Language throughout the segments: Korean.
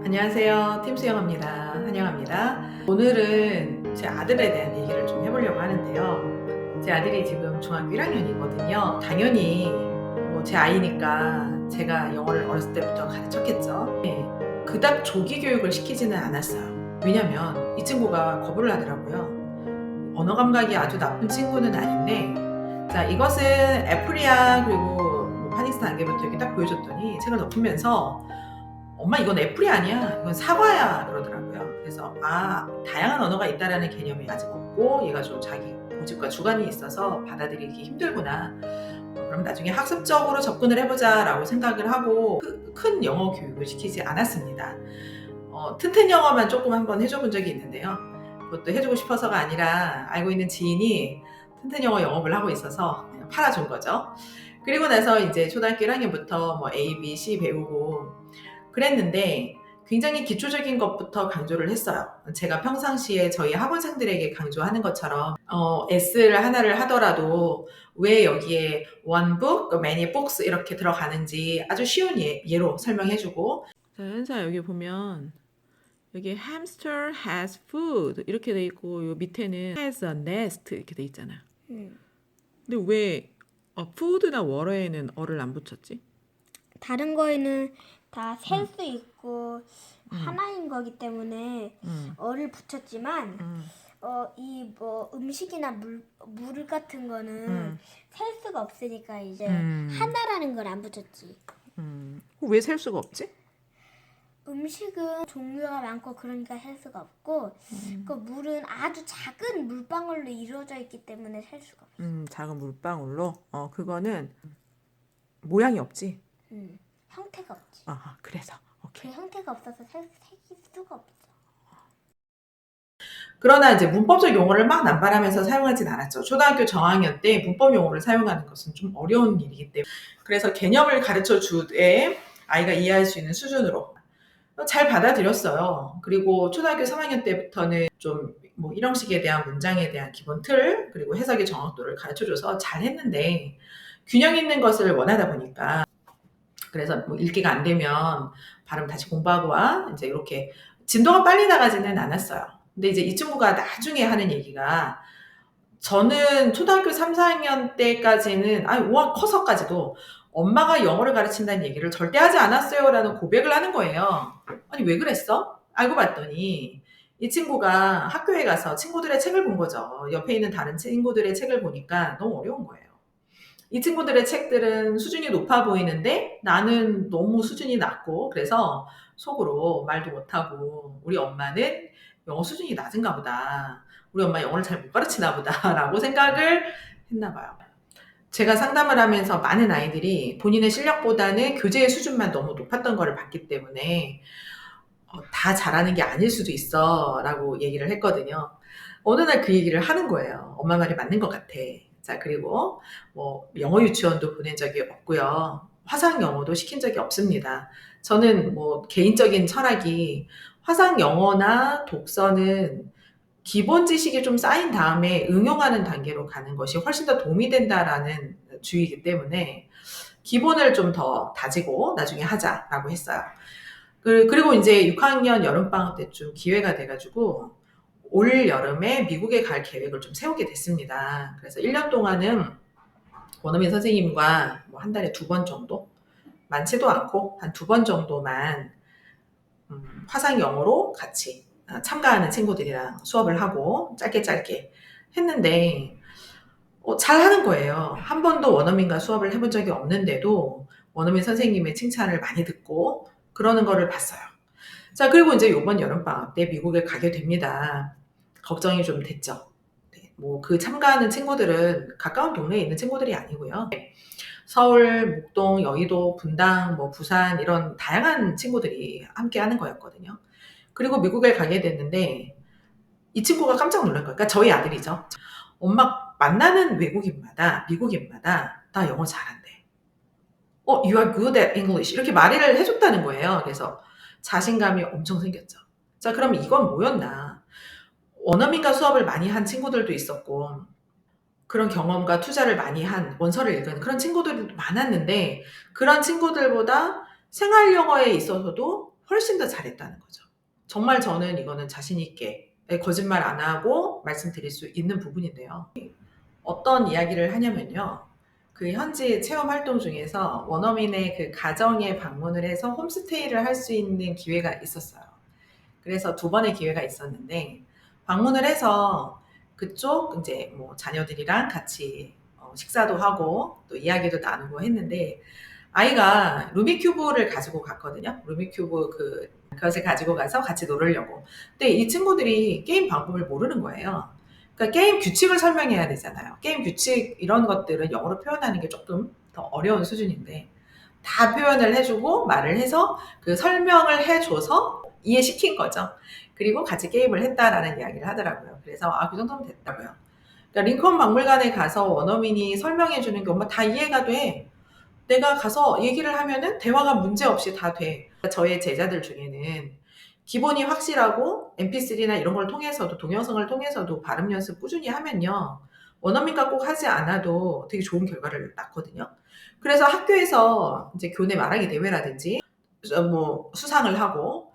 안녕하세요. 팀수영입니다. 환영합니다. 오늘은 제 아들에 대한 얘기를 좀 해보려고 하는데요. 제 아들이 지금 중학교 1학년이거든요. 당연히 제 아이니까 제가 영어를 어렸을 때부터 가르쳤겠죠. 네, 그닥 조기 교육을 시키지는 않았어요. 왜냐면 이 친구가 거부를 하더라고요. 언어 감각이 아주 나쁜 친구는 아닌데, 자, 이것은 애플이야. 그리고 파닉스 단계부터 이렇게 딱 보여줬더니 책을 덮으면서 엄마 이건 애플이 아니야. 이건 사과야. 그러더라고요. 그래서 다양한 언어가 있다라는 개념이 아직 없고 얘가 좀 자기 고집과 주관이 있어서 받아들이기 힘들구나. 그럼 나중에 학습적으로 접근을 해보자라고 생각을 하고 큰 영어 교육을 시키지 않았습니다. 튼튼 영어만 조금 한번 해줘 본 적이 있는데요. 그것도 해주고 싶어서가 아니라 알고 있는 지인이 튼튼 영어 영업을 하고 있어서 그냥 팔아준 거죠. 그리고 나서 이제 초등학교 1학년부터 뭐 A, B, C 배우고 그랬는데 굉장히 기초적인 것부터 강조를 했어요. 제가 평상시에 저희 학원생들에게 강조하는 것처럼 S를 하나를 하더라도 왜 여기에 one book, many books 이렇게 들어가는지 아주 쉬운 예로 설명해주고, 자, 현사 여기 보면 여기 hamster has food 이렇게 돼 있고 요 밑에는 has a nest 이렇게 돼 있잖아요. 근데 왜 food나 water에는 어를 안 붙였지? 다른 거에는 다 셀 수 있고 하나인 거기 때문에 어를 붙였지만 이 뭐 음식이나 물 같은 거는 셀 수가 없으니까 이제 하나라는 걸 안 붙였지. 왜 셀 수가 없지? 음식은 종류가 많고 그러니까 셀 수가 없고 그 물은 아주 작은 물방울로 이루어져 있기 때문에 셀 수가 없어. 작은 물방울로 그거는 모양이 없지. 형태가 없지. 그래서 그 오케이. 형태가 없어서 셀 수가 없어. 그러나 이제 문법적 용어를 막 남발하면서 사용하진 않았죠. 초등학교 저학년 때 문법 용어를 사용하는 것은 좀 어려운 일이기 때문에. 그래서 개념을 가르쳐 주되 아이가 이해할 수 있는 수준으로 잘 받아들였어요. 그리고 초등학교 3학년 때부터는 좀 뭐 일형식에 대한 문장에 대한 기본 틀, 그리고 해석의 정확도를 가르쳐 줘서 잘 했는데 균형 있는 것을 원하다 보니까, 그래서 뭐 읽기가 안 되면 발음 다시 공부하고 와. 이제 이렇게 진도가 빨리 나가지는 않았어요. 근데 이제 이 친구가 나중에 하는 얘기가, 저는 초등학교 3, 4학년 때까지는, 커서까지도 엄마가 영어를 가르친다는 얘기를 절대 하지 않았어요. 라는 고백을 하는 거예요. 아니, 왜 그랬어? 알고 봤더니 이 친구가 학교에 가서 친구들의 책을 본 거죠. 옆에 있는 다른 친구들의 책을 보니까 너무 어려운 거예요. 이 친구들의 책들은 수준이 높아 보이는데 나는 너무 수준이 낮고, 그래서 속으로 말도 못하고 우리 엄마는 영어 수준이 낮은가 보다. 우리 엄마 영어를 잘 못 가르치나 보다 라고 생각을 했나 봐요. 제가 상담을 하면서 많은 아이들이 본인의 실력보다는 교재의 수준만 너무 높았던 거를 봤기 때문에 다 잘하는 게 아닐 수도 있어 라고 얘기를 했거든요. 어느 날 그 얘기를 하는 거예요. 엄마 말이 맞는 것 같아. 자, 그리고 뭐 영어 유치원도 보낸 적이 없고요. 화상 영어도 시킨 적이 없습니다. 저는 뭐 개인적인 철학이 화상 영어나 독서는 기본 지식이 좀 쌓인 다음에 응용하는 단계로 가는 것이 훨씬 더 도움이 된다라는 주의이기 때문에 기본을 좀 더 다지고 나중에 하자라고 했어요. 그리고 이제 6학년 여름방학 때쯤 기회가 돼가지고 올 여름에 미국에 갈 계획을 좀 세우게 됐습니다. 그래서 1년 동안은 원어민 선생님과 뭐 한 달에 2번 정도? 많지도 않고 한 2번 정도만 화상 영어로 같이 참가하는 친구들이랑 수업을 하고 짧게 짧게 했는데 잘 하는 거예요. 한 번도 원어민과 수업을 해본 적이 없는데도 원어민 선생님의 칭찬을 많이 듣고 그러는 거를 봤어요. 자, 그리고 이제 이번 여름방학 때 미국에 가게 됩니다. 걱정이 좀 됐죠. 네, 뭐 그 참가하는 친구들은 가까운 동네에 있는 친구들이 아니고요. 서울, 목동, 여의도, 분당, 뭐 부산 이런 다양한 친구들이 함께 하는 거였거든요. 그리고 미국에 가게 됐는데 이 친구가 깜짝 놀란 거예요. 그러니까 저희 아들이죠. 엄마 만나는 외국인마다, 미국인마다 나 영어 잘한대. You are good at English. 이렇게 말을 해줬다는 거예요. 그래서 자신감이 엄청 생겼죠. 자, 그럼 이건 뭐였나? 원어민과 수업을 많이 한 친구들도 있었고, 그런 경험과 투자를 많이 한 원서를 읽은 그런 친구들도 많았는데, 그런 친구들보다 생활 영어에 있어서도 훨씬 더 잘했다는 거죠. 정말 저는 이거는 자신 있게 거짓말 안 하고 말씀드릴 수 있는 부분인데요. 어떤 이야기를 하냐면요. 그 현지 체험 활동 중에서 원어민의 그 가정에 방문을 해서 홈스테이를 할 수 있는 기회가 있었어요. 그래서 2번의 기회가 있었는데 방문을 해서 그쪽 이제 뭐 자녀들이랑 같이 식사도 하고 또 이야기도 나누고 했는데 아이가 루비큐브를 가지고 갔거든요. 루비큐브 그것을 가지고 가서 같이 놀으려고. 근데 이 친구들이 게임 방법을 모르는 거예요. 그러니까 게임 규칙을 설명해야 되잖아요. 게임 규칙 이런 것들은 영어로 표현하는 게 조금 더 어려운 수준인데 다 표현을 해주고 말을 해서 그 설명을 해줘서 이해시킨 거죠. 그리고 같이 게임을 했다라는 이야기를 하더라고요. 그래서 그 정도면 됐다고요. 그러니까 링컨 박물관에 가서 원어민이 설명해주는 게 엄마 다 이해가 돼. 내가 가서 얘기를 하면은 대화가 문제없이 다 돼. 저의 제자들 중에는 기본이 확실하고 mp3나 이런 걸 통해서도 동영상을 통해서도 발음 연습 꾸준히 하면요. 원어민과 꼭 하지 않아도 되게 좋은 결과를 낳거든요. 그래서 학교에서 이제 교내 말하기 대회라든지 뭐 수상을 하고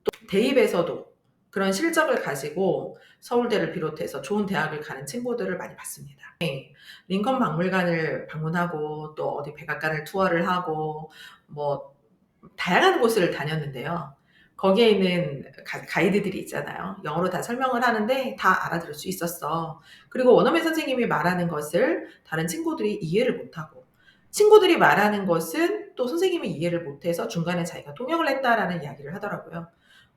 또 대입에서도 그런 실적을 가지고 서울대를 비롯해서 좋은 대학을 가는 친구들을 많이 봤습니다. 링컨 박물관을 방문하고 또 어디 백악관을 투어를 하고 뭐 다양한 곳을 다녔는데요. 거기에 있는 가이드들이 있잖아요. 영어로 다 설명을 하는데 다 알아들을 수 있었어. 그리고 원어민 선생님이 말하는 것을 다른 친구들이 이해를 못하고 친구들이 말하는 것은 또 선생님이 이해를 못해서 중간에 자기가 통역을 했다라는 이야기를 하더라고요.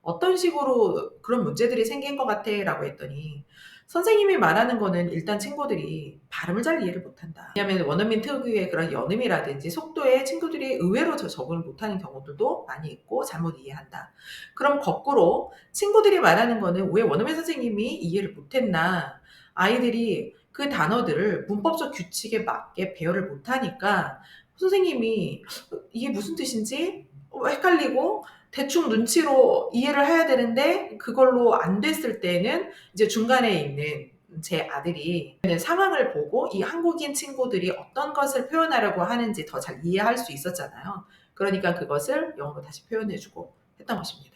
어떤 식으로 그런 문제들이 생긴 것 같아? 라고 했더니 선생님이 말하는 거는 일단 친구들이 발음을 잘 이해를 못한다. 왜냐하면 원어민 특유의 그런 연음이라든지 속도에 친구들이 의외로 적응을 못하는 경우들도 많이 있고 잘못 이해한다. 그럼 거꾸로 친구들이 말하는 거는 왜 원어민 선생님이 이해를 못했나? 아이들이 그 단어들을 문법적 규칙에 맞게 배열을 못하니까 선생님이 이게 무슨 뜻인지 헷갈리고 대충 눈치로 이해를 해야 되는데 그걸로 안 됐을 때는 이제 중간에 있는 제 아들이 상황을 보고 이 한국인 친구들이 어떤 것을 표현하려고 하는지 더 잘 이해할 수 있었잖아요. 그러니까 그것을 영어로 다시 표현해주고 했던 것입니다.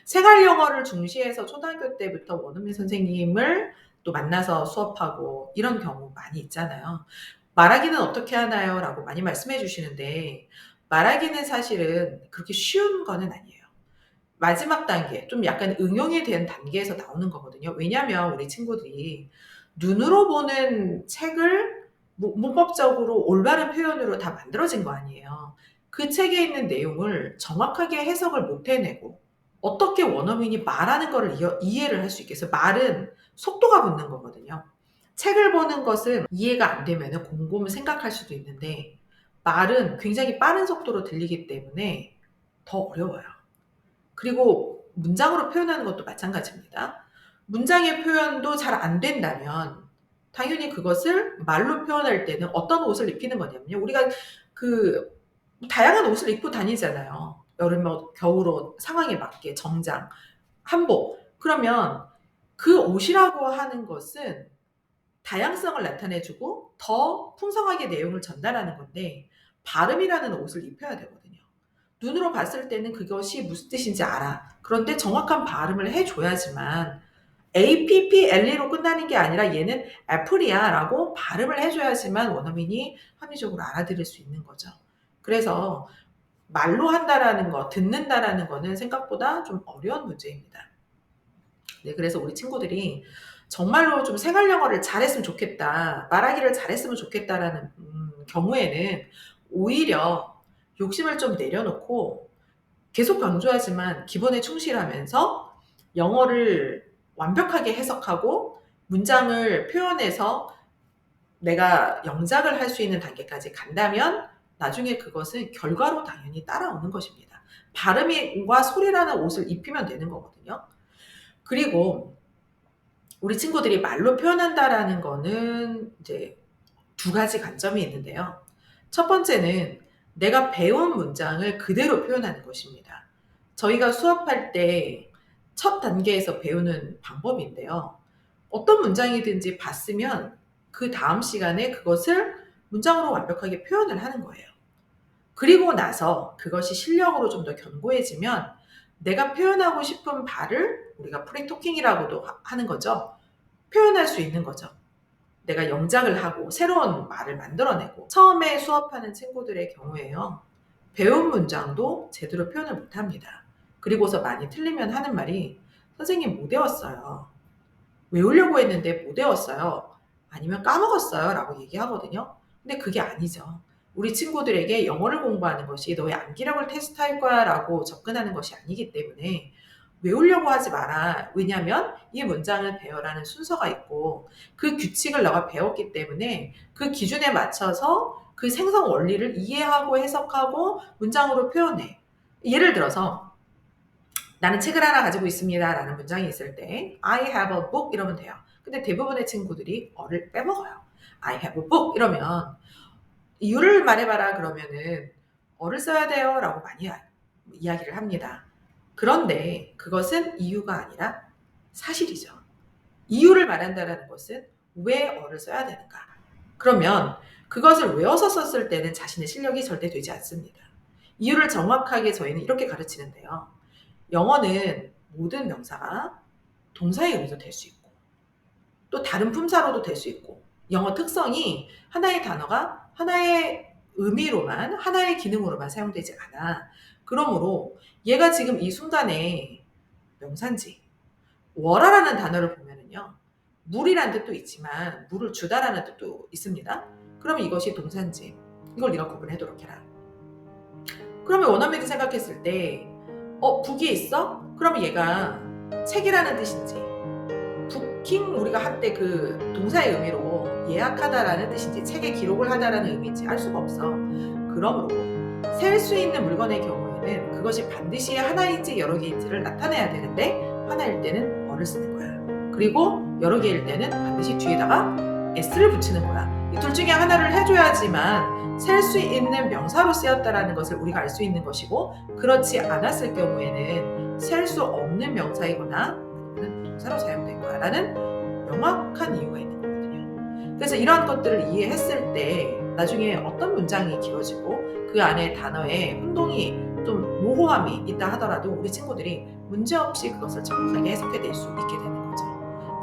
생활 영어를 중시해서 초등학교 때부터 원어민 선생님을 또 만나서 수업하고 이런 경우 많이 있잖아요. 말하기는 어떻게 하나요? 라고 많이 말씀해 주시는데 말하기는 사실은 그렇게 쉬운 거는 아니에요. 마지막 단계, 좀 약간 응용에 대한 단계에서 나오는 거거든요. 왜냐하면 우리 친구들이 눈으로 보는 책을 문법적으로 올바른 표현으로 다 만들어진 거 아니에요. 그 책에 있는 내용을 정확하게 해석을 못 해내고 어떻게 원어민이 말하는 거를 이해를 할 수 있겠어요? 말은 속도가 붙는 거거든요. 책을 보는 것은 이해가 안 되면 곰곰이 생각할 수도 있는데 말은 굉장히 빠른 속도로 들리기 때문에 더 어려워요. 그리고 문장으로 표현하는 것도 마찬가지입니다. 문장의 표현도 잘 안 된다면 당연히 그것을 말로 표현할 때는 어떤 옷을 입히는 거냐면요. 우리가 다양한 옷을 입고 다니잖아요. 여름옷, 겨울옷, 상황에 맞게 정장, 한복. 그러면 그 옷이라고 하는 것은 다양성을 나타내주고 더 풍성하게 내용을 전달하는 건데 발음이라는 옷을 입혀야 되거든요. 눈으로 봤을 때는 그것이 무슨 뜻인지 알아. 그런데 정확한 발음을 해줘야지만 APPLE로 끝나는 게 아니라 얘는 애플이야 라고 발음을 해줘야지만 원어민이 합리적으로 알아들을 수 있는 거죠. 그래서 말로 한다라는 거, 듣는다라는 거는 생각보다 좀 어려운 문제입니다. 네, 그래서 우리 친구들이 정말로 좀 생활 영어를 잘했으면 좋겠다, 말하기를 잘했으면 좋겠다라는 경우에는 오히려 욕심을 좀 내려놓고 계속 강조하지만 기본에 충실하면서 영어를 완벽하게 해석하고 문장을 표현해서 내가 영작을 할 수 있는 단계까지 간다면 나중에 그것은 결과로 당연히 따라오는 것입니다. 발음과 소리라는 옷을 입히면 되는 거거든요. 그리고 우리 친구들이 말로 표현한다라는 거는 이제 2가지 관점이 있는데요. 첫 번째는 내가 배운 문장을 그대로 표현하는 것입니다. 저희가 수업할 때 첫 단계에서 배우는 방법인데요. 어떤 문장이든지 봤으면 그 다음 시간에 그것을 문장으로 완벽하게 표현을 하는 거예요. 그리고 나서 그것이 실력으로 좀 더 견고해지면 내가 표현하고 싶은 바를 우리가 프리토킹이라고도 하는 거죠. 표현할 수 있는 거죠. 내가 영작을 하고 새로운 말을 만들어내고. 처음에 수업하는 친구들의 경우에요. 배운 문장도 제대로 표현을 못합니다. 그리고서 많이 틀리면 하는 말이 선생님 못 외웠어요. 외우려고 했는데 못 외웠어요. 아니면 까먹었어요 라고 얘기하거든요. 근데 그게 아니죠. 우리 친구들에게 영어를 공부하는 것이 너의 암기력을 테스트할 거야 라고 접근하는 것이 아니기 때문에 외우려고 하지 마라. 왜냐하면 이 문장을 배워라는 순서가 있고 그 규칙을 너가 배웠기 때문에 그 기준에 맞춰서 그 생성 원리를 이해하고 해석하고 문장으로 표현해. 예를 들어서 나는 책을 하나 가지고 있습니다 라는 문장이 있을 때 I have a book 이러면 돼요. 근데 대부분의 친구들이 어를 빼먹어요. I have a book 이러면 이유를 말해봐라 그러면은 어를 써야 돼요 라고 많이 이야기를 합니다. 그런데 그것은 이유가 아니라 사실이죠. 이유를 말한다는 것은 왜 어를 써야 되는가. 그러면 그것을 외워서 썼을 때는 자신의 실력이 절대 되지 않습니다. 이유를 정확하게 저희는 이렇게 가르치는데요. 영어는 모든 명사가 동사의 의미도 될 수 있고 또 다른 품사로도 될 수 있고 영어 특성이 하나의 단어가 하나의 의미로만 하나의 기능으로만 사용되지 않아. 그러므로 얘가 지금 이 순간에 명사인지 워라라는 단어를 보면은요. 물이라는 뜻도 있지만 물을 주다라는 뜻도 있습니다. 그러면 이것이 동사인지 이걸 네가 구분하도록 해라. 그러면 원어민이 생각했을 때 북이 있어? 그러면 얘가 책이라는 뜻인지 부킹 우리가 한때 그 동사의 의미로 예약하다라는 뜻인지 책에 기록을 하다라는 의미인지 알 수가 없어. 그러므로 셀 수 있는 물건의 경우에는 그것이 반드시 하나인지 여러 개인지를 나타내야 되는데 하나일 때는 어를 쓰는 거야. 그리고 여러 개일 때는 반드시 뒤에다가 s를 붙이는 거야. 이 둘 중에 하나를 해줘야지만 셀 수 있는 명사로 쓰였다라는 것을 우리가 알 수 있는 것이고 그렇지 않았을 경우에는 셀 수 없는 명사이거나 아니면 동사로 사용된 거야라는 명확한 이유가 있는 거거든요. 그래서 이러한 것들을 이해했을 때 나중에 어떤 문장이 길어지고 그 안에 단어에 혼동이 좀 모호함이 있다 하더라도 우리 친구들이 문제없이 그것을 정확하게 해석해낼 수 있게 되는 거죠.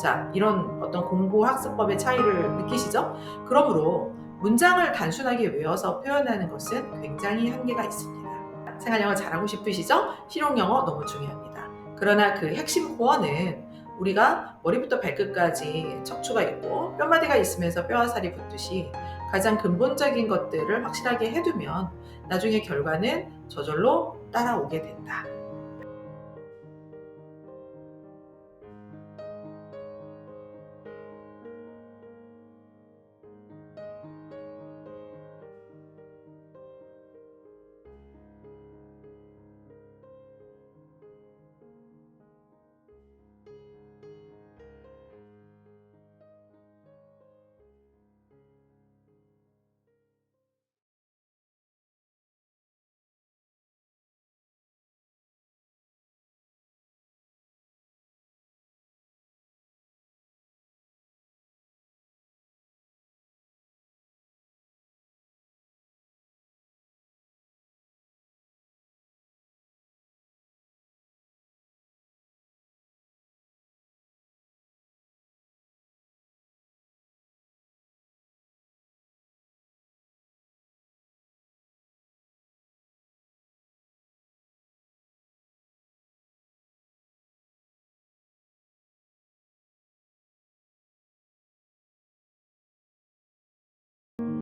자, 이런 어떤 공부 학습법의 차이를 느끼시죠? 그러므로 문장을 단순하게 외워서 표현하는 것은 굉장히 한계가 있습니다. 생활영어 잘하고 싶으시죠? 실용영어 너무 중요합니다. 그러나 그 핵심 코어는 우리가 머리부터 발끝까지 척추가 있고 뼈마디가 있으면서 뼈와 살이 붙듯이 가장 근본적인 것들을 확실하게 해두면 나중에 결과는 저절로 따라오게 된다.